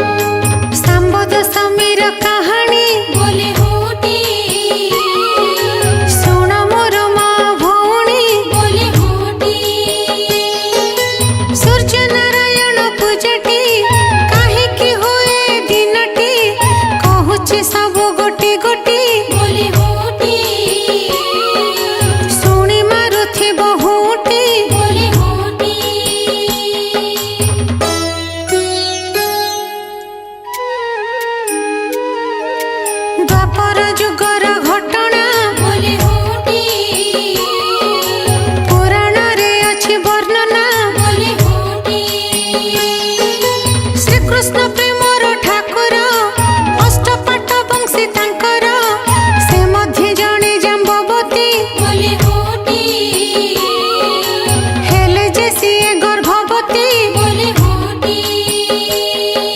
सांबद समीर कहानी बोले होटी शुण मोर माँ भौणी बोले होटी सूर्य नारायण पूजटी काहीकि हुए दिनटी कहूची सब गोटी गोटी बोले होटी शुणी मारुथि बहुटी बोले होटी द्वापर जुगर घटना बोले होटी पुराण रे अछि वर्णना बोले होटी श्री कृष्ण